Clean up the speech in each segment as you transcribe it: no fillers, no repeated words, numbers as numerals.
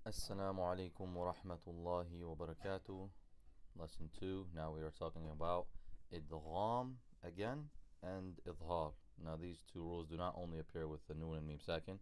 Assalamu alaikum wa rahmatullahi wa barakatuh. Lesson 2. Now we are talking about Idghaam again and Ithhaar. Now these two rules do not only appear with the Noon and Meme second.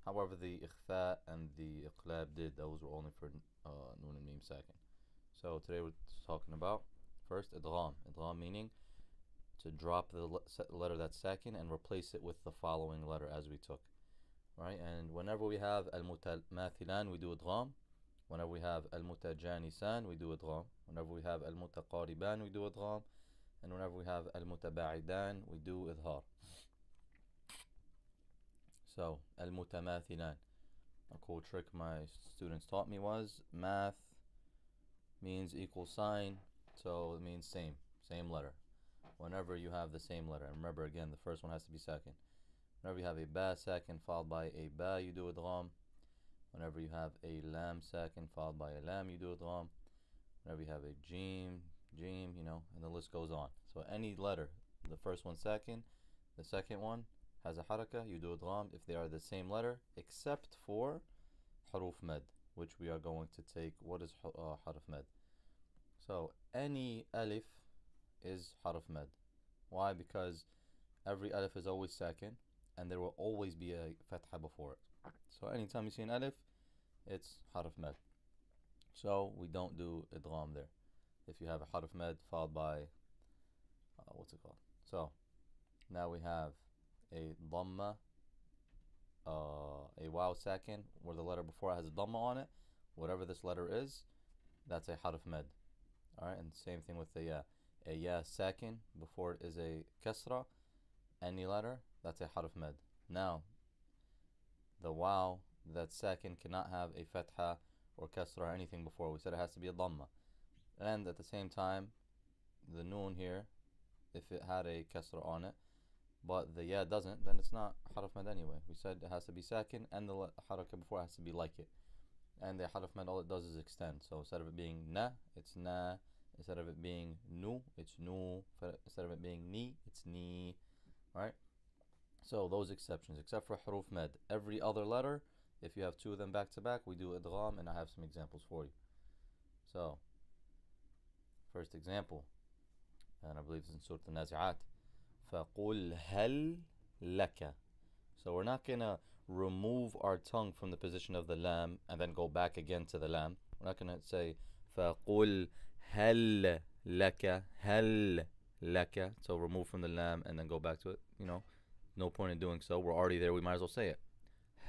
However, the Ikhfa and the Iqlab did. Those were only for Noon and Meme second. So today we're talking about first Idghaam. Idghaam meaning to drop the letter that's second and replace it with the following letter as we took. Right, and whenever we have al-mutamathilan, we do idgham. Whenever we have al-mutajanisan, we do idgham. Whenever we have al-mutaqariban, we do idgham. And whenever we have al-mutaba'idan, we do ithhaar. So, al-mutamathilan. A cool trick my students taught me was math means equal sign, so it means same letter. Whenever you have the same letter, and remember again, the first one has to be second. Whenever you have a ba second followed by a ba, you do idgham. Whenever you have a lam second followed by a lam, you do idgham. Whenever you have a jim, and the list goes on. So any letter, the first one second, the second one has a haraka, you do idgham if they are the same letter, except for huruf med, which we are going to take. What is harf med? So any alif is harf med. Why? Because every alif is always second, and there will always be a fatha before it. So anytime you see an alif, it's harf med. So we don't do idgham there. If you have a harf med followed by, what's it called? So now we have a dhamma, a waw second, where the letter before it has a dhamma on it. Whatever this letter is, that's a harf med. Alright, and same thing with a ya second, before it is a kasra, any letter, that's a harf med. Now, the waw, that second, cannot have a fatha or kasra or anything before. We said it has to be a dhamma. And at the same time, the noon here, if it had a kasra on it, but the ya doesn't, then it's not harf med anyway. We said it has to be second, and the haraka before has to be like it. And the harf med, all it does is extend. So instead of it being na, it's na. Instead of it being nu, it's nu. Instead of it being ni, it's ni. Right? So those exceptions, except for huruf med, every other letter, if you have two of them back to back, we do idgham, and I have some examples for you. So, first example, and I believe it's in Surah Al-Nazi'at. فَقُلْ هَلْ لَكَ. So we're not going to remove our tongue from the position of the lam and then go back again to the lam. We're not going to say فَقُلْ هَلْ لَكَ هَلْ لَكَ. So remove from the lam and then go back to it. No point in doing so. We're already there. We might as well say it.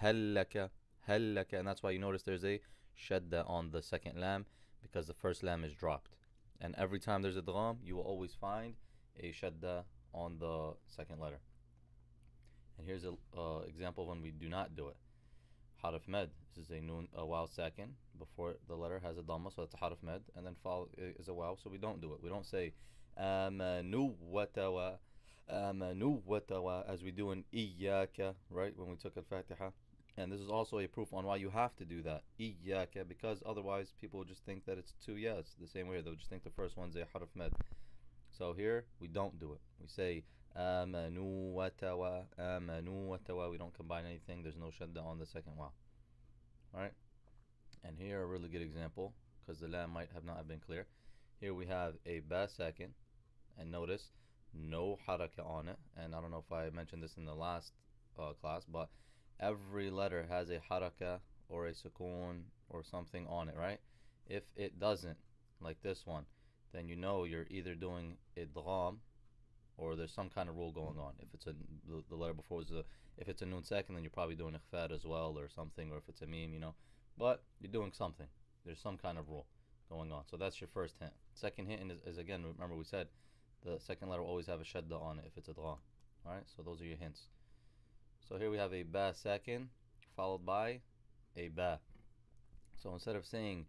هَلْ لَكَ هَلْ لَكَ. And that's why you notice there's a shadda on the second lam, because the first lam is dropped. And every time there's a idgham, you will always find a shadda on the second letter. And here's an example when we do not do it. Harf med. This is a noon, a waw second before the letter has a dhamma, so that's a harf med, and then follow is a waw, so we don't do it. We don't say amanu watawa, amanu watawa, as we do in iyyaka, right, when we took al-Fatiha. And this is also a proof on why you have to do that, iyyaka, because otherwise people will just think that it's two yes. The same way they'll just think the first one's a harf med. So here we don't do it. We say amanu watawa, amanu watawa. We don't combine anything. There's no shadda on the second waw. Alright? And here a really good example, because the lam might have not have been clear. Here we have a ba second, and notice no haraka on it. And I don't know if I mentioned this in the last class, but every letter has a haraka or a sukoon or something on it, right? If it doesn't, like this one, then you know you're either doing idgham or there's some kind of rule going on. If it's the letter before was if it's a noon second, then you're probably doing ikhfa as well or something, or if it's a meme, but you're doing something. There's some kind of rule going on. So that's your first hint. Second hint is again, remember we said the second letter will always have a shadda on it if it's idgham. Alright, so those are your hints. So here we have a ba second followed by a ba. So instead of saying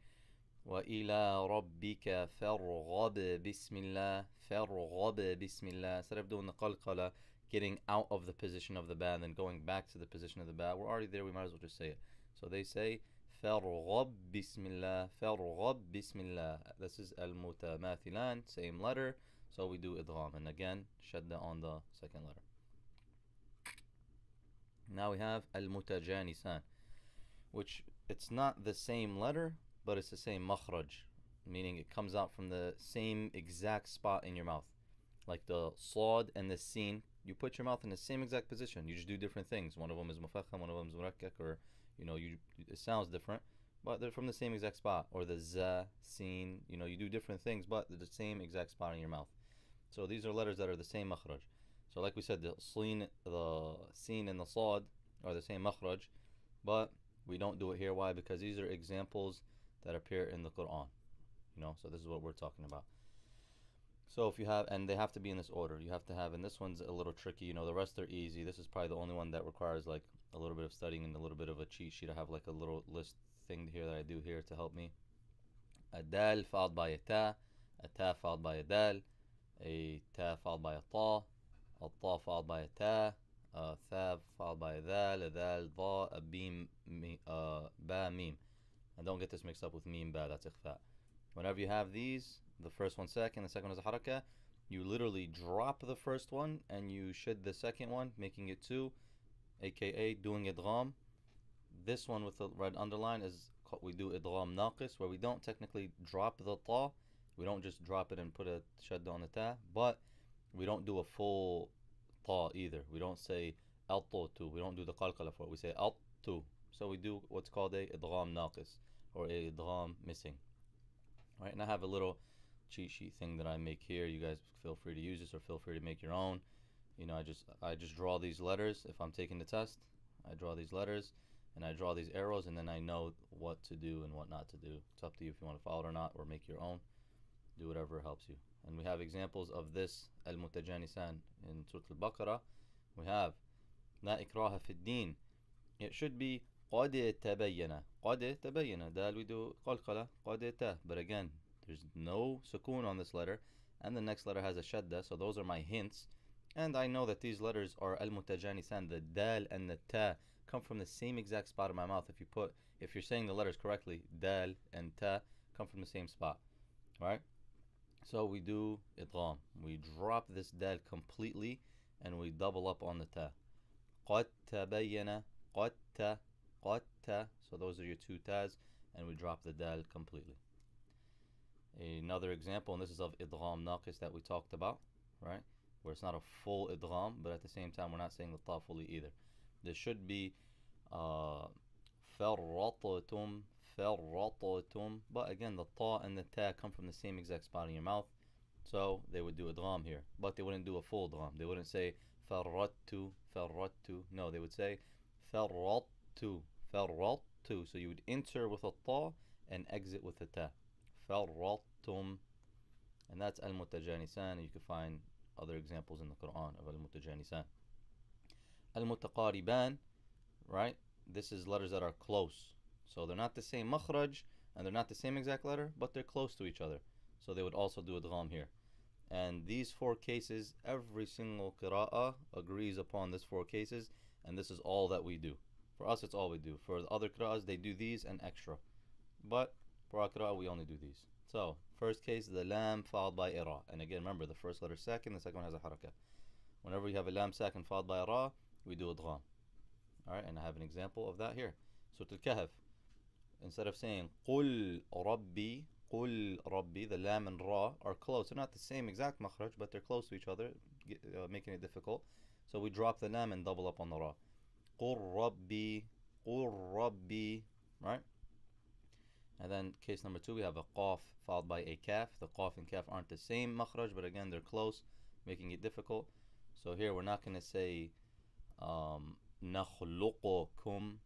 وَإِلَىٰ رَبِّكَ فَارْغَبْ بِسْمِ اللَّهِ فَارْغَبْ بِسْمِ اللَّهِ. Instead of doing the qalqala, getting out of the position of the ba and then going back to the position of the ba, we're already there, we might as well just say it. So they say فَارْغَبْ بِسْمِ اللَّهِ فَارْغَبْ بِسْمِ اللَّهِ. This is al-mutamathilan, same letter, so we do idgham, and again shadda on the second letter. Now we have al-mutajanisan, which it's not the same letter, but it's the same makhraj, meaning it comes out from the same exact spot in your mouth. Like the sad and the sin, you put your mouth in the same exact position. You just do different things. One of them is mufakham, one of them is murakkak, or it sounds different, but they're from the same exact spot. Or the za, sin, you do different things, but they're the same exact spot in your mouth. So these are letters that are the same makhraj. So like we said, the sin and the sad are the same makhraj, but we don't do it here. Why? Because these are examples that appear in the Quran. So this is what we're talking about. So if you have, and they have to be in this order. You have to have, and this one's a little tricky. The rest are easy. This is probably the only one that requires like a little bit of studying and a little bit of a cheat sheet. I have like a little list thing here that I do here to help me. A dal followed by a ta followed by a ta followed by a ta followed by a ta followed by a dal dha, a beam, ba, mim. And don't get this mixed up with mim ba, that's ikhfa. Whenever you have these, the first one second, the second one is a harakah, you literally drop the first one and you shed the second one, making it two, aka doing idgham. This one with the red underline is, we do idgham naqis, where we don't technically drop the ta, we don't just drop it and put a shadda on the ta, but we don't do a full ta either. We don't say al-tu, we don't do the qalqala for it, we say al-tu. So we do what's called a idgham naqis, or a idgham missing. Right, and I have a little cheat sheet thing that I make here. You guys feel free to use this or feel free to make your own. I just draw these letters. If I'm taking the test, I draw these letters and I draw these arrows, and then I know what to do and what not to do. It's up to you if you want to follow it or not, or make your own. Do whatever helps you. And we have examples of this al-mutajanisan in Surah al-Baqarah. We have la ikraha fi din. It should be قد تبين. قد تبين. Dal we do qalqala. قد ta. But again, there's no sukoon on this letter, and the next letter has a shadda. So those are my hints. And I know that these letters are al-mutajanisan. The dal and the ta come from the same exact spot in my mouth. If you're saying the letters correctly, dal and ta come from the same spot, right? So we do idgham. We drop this dal completely, and we double up on the ta. قد تبين. قد ta. قد ta. So those are your two tas, and we drop the dal completely. Another example, and this is of idgham naqis that we talked about, right? Where it's not a full idgham, but at the same time we're not saying the ta fully either. This should be فرطتم. But again, the ta and the ta come from the same exact spot in your mouth, so they would do idgham here, but they wouldn't do a full idgham. They wouldn't say فرطtu. No, they would say فرطtu. So you would enter with a ta and exit with a ta. فرطتم. And that's al-mutajanisan, and you can find other examples in the Quran of al-mutajanisan. Al-mutaqariban, right? This is letters that are close. So they're not the same makhraj, and they're not the same exact letter, but they're close to each other. So they would also do idgham here. And these four cases, every single qira'ah agrees upon these four cases, and this is all that we do. For us, it's all we do. For the other qira'ahs, they do these and extra. But for our qira'ah, we only do these. So, first case, the lam followed by ira. And again, remember, the first letter sakin, the second one has a harakah. Whenever you have a lam sakin followed by ra, we do idgham. Alright, and I have an example of that here. Surah Al-Kahf. Instead of saying قُلْ رَبِّي, the lam and ra are close. They're not the same exact makhraj, but they're close to each other, making it difficult. So we drop the lam and double up on the ra. قُلْ رَبِّي, right? And then case number two, we have a qaf followed by a kaf. The qaf and kaf aren't the same makhraj, but again, they're close, making it difficult. So here we're not going to say نَخْلُقُكُمْ.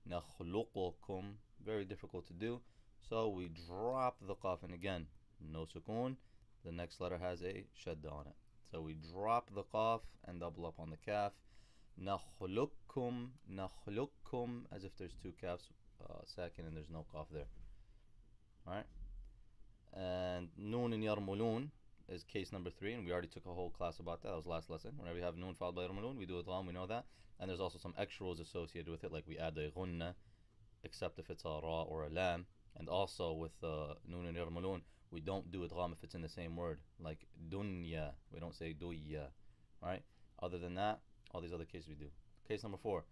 Very difficult to do. So we drop the qaf, and again, no sukoon. The next letter has a shadda on it. So we drop the qaf and double up on the kaf. نَخْلُقُكُمْ, as if there's two kafs sakin and there's no qaf there. Right? And noon and yarmulun is case number three, and we already took a whole class about that. That was last lesson. Whenever you have noon followed by yarmulun, we do idgham, we know that. And there's also some extra rules associated with it, like we add a ghunna, except if it's a ra or a lam. And also with noon and yarmulun, we don't do idgham if it's in the same word, like dunya. We don't say duya. Right? Other than that, all these other cases we do. Case number four,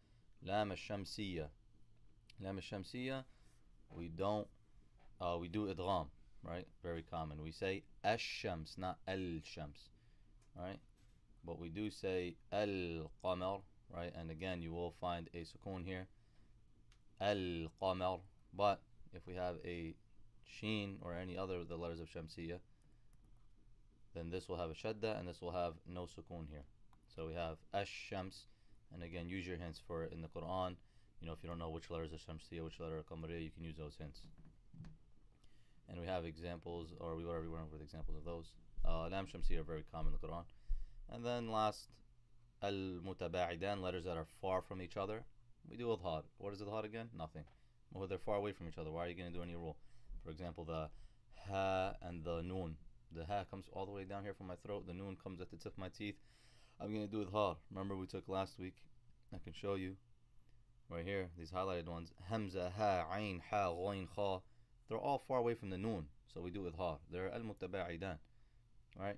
lam al-shamsiyya. Lam al-shamsiyya, we don't, we do idgham, right? Very common. We say ash-shams, not al-shams, right? But we do say al-qamar, right? And again, you will find a sukoon here, al-qamar. But if we have a sheen or any other of the letters of shamsiyah, then this will have a shadda and this will have no sukoon here. So we have ash-shams, and again, use your hints for it in the Quran. You know, if you don't know which letters are shamsiyah, which letter are qamariyah, you can use those hints. And we have examples, or we already went over the examples of those. Lam shamsiyah are very common in the Quran. And then last, al-mutaba'idan, letters that are far from each other. We do idhar. What is idhar again? Nothing. Well, they're far away from each other. Why are you going to do any rule? For example, the ha and the noon. The ha comes all the way down here from my throat. The noon comes at the tip of my teeth. I'm going to do idhar. Remember we took last week? I can show you. Right here, these highlighted ones. Hamza, ha, ayn, ha, ghayn, kha. They're all far away from the noon. So we do idhar. They're al-mutaba'idan. Right?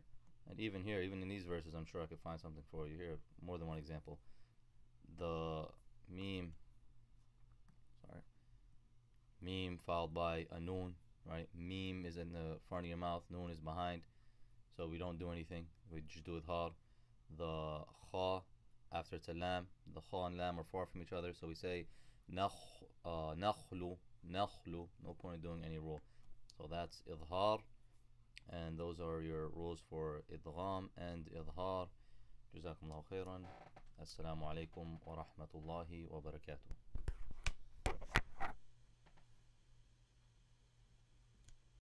And even here, even in these verses, I'm sure I could find something for you here. More than one example. The meme. Meme followed by a noon, right? Meme is in the front of your mouth, noon is behind, so we don't do anything. We just do idhar. The kha after it's a lam, the kha and lam are far from each other, so we say nakhlu, nakhlu. No point in doing any rule. So that's idhar, and those are your rules for idgham and idhar. Jazakumullahu khairan. Assalamu alaikum wa rahmatullahi wa barakatuh.